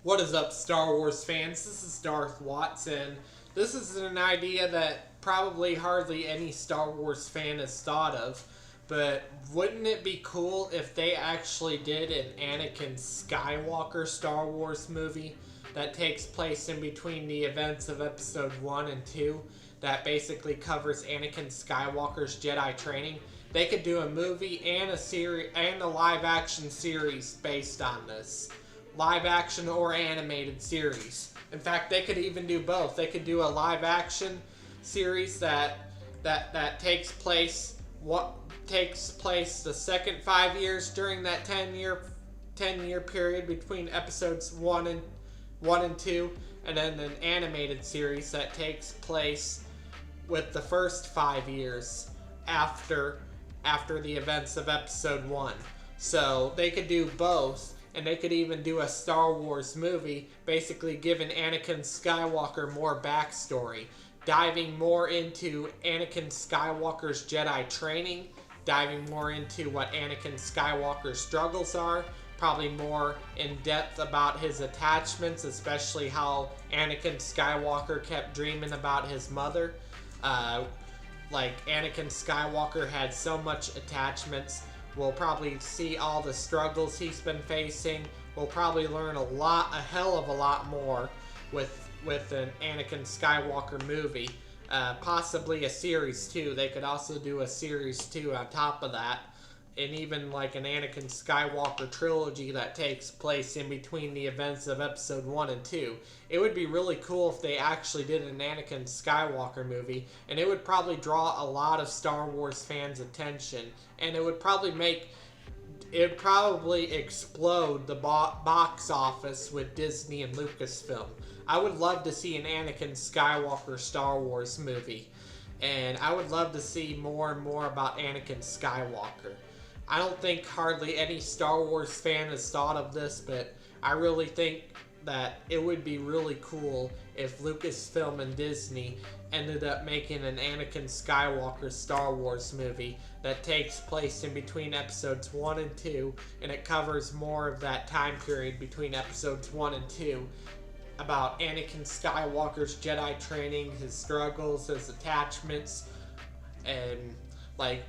What is up, Star Wars fans? This is Darth Watson. This is an idea that probably hardly any Star Wars fan has thought of, but wouldn't it be cool if they actually did an Anakin Skywalker Star Wars movie that takes place in between the events of Episode 1 and 2 that basically covers Anakin Skywalker's Jedi training? They could do a movie and a series and a live-action series based on this. Live-action or animated series. In fact, they could even do both. They could do a live-action series that takes place the second 5 years during that 10-year period between episodes 1 and 2, and then an animated series that takes place with the first 5 years after the events of episode 1. So they could do both. And they could even do a Star Wars movie, basically giving Anakin Skywalker more backstory, diving more into Anakin Skywalker's Jedi training, diving more into what Anakin Skywalker's struggles are, probably more in depth about his attachments, especially how Anakin Skywalker kept dreaming about his mother. Like Anakin Skywalker had so much attachments. We'll probably see all the struggles he's been facing. We'll probably learn a hell of a lot more with an Anakin Skywalker movie. Possibly a series too. They could also do a series too on top of that. And even like an Anakin Skywalker trilogy that takes place in between the events of episode 1 and 2. It would be really cool if they actually did an Anakin Skywalker movie, and it would probably draw a lot of Star Wars fans' attention, and it would probably explode the box office with Disney and Lucasfilm. I would love to see an Anakin Skywalker Star Wars movie, and I would love to see more and more about Anakin Skywalker. I don't think hardly any Star Wars fan has thought of this, but I really think that it would be really cool if Lucasfilm and Disney ended up making an Anakin Skywalker Star Wars movie that takes place in between episodes 1 and 2, and it covers more of that time period between episodes 1 and 2 about Anakin Skywalker's Jedi training, his struggles, his attachments, and like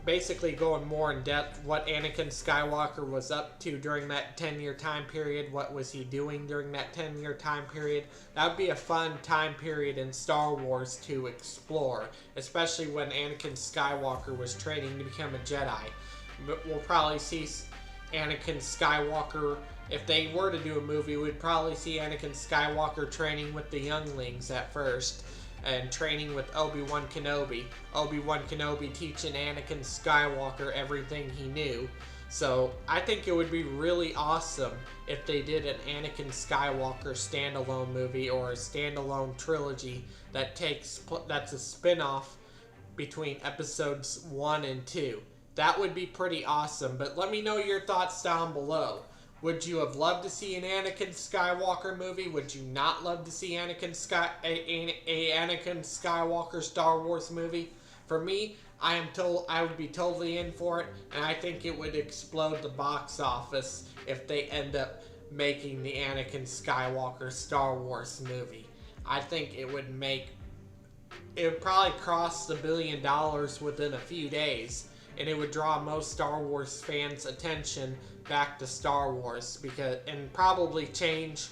basically going more in depth what Anakin Skywalker was up to during that 10-year time period. What was he doing during that 10-year time period? That would be a fun time period in Star Wars to explore, especially when Anakin Skywalker was training to become a Jedi. But we'll probably see Anakin Skywalker, if they were to do a movie, we'd probably see Anakin Skywalker training with the younglings at first, and training with Obi-Wan Kenobi. Obi-Wan Kenobi teaching Anakin Skywalker everything he knew. So I think it would be really awesome if they did an Anakin Skywalker standalone movie or a standalone trilogy that's a spin-off between episodes 1 and 2. That would be pretty awesome, but let me know your thoughts down below. Would you have loved to see an Anakin Skywalker movie? Would you not love to see a Anakin Skywalker Star Wars movie? For me, I would be totally in for it, and I think it would explode the box office if they end up making the Anakin Skywalker Star Wars movie. I think it would probably cross the $1 billion within a few days, and it would draw most Star Wars fans' attention back to Star Wars, and probably change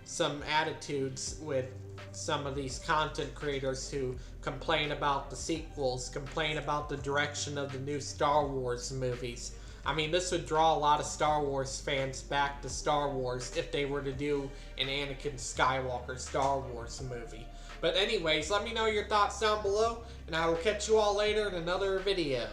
some attitudes with some of these content creators who complain about the sequels, complain about the direction of the new Star Wars movies. I mean, this would draw a lot of Star Wars fans back to Star Wars if they were to do an Anakin Skywalker Star Wars movie. But anyways, let me know your thoughts down below, and I will catch you all later in another video.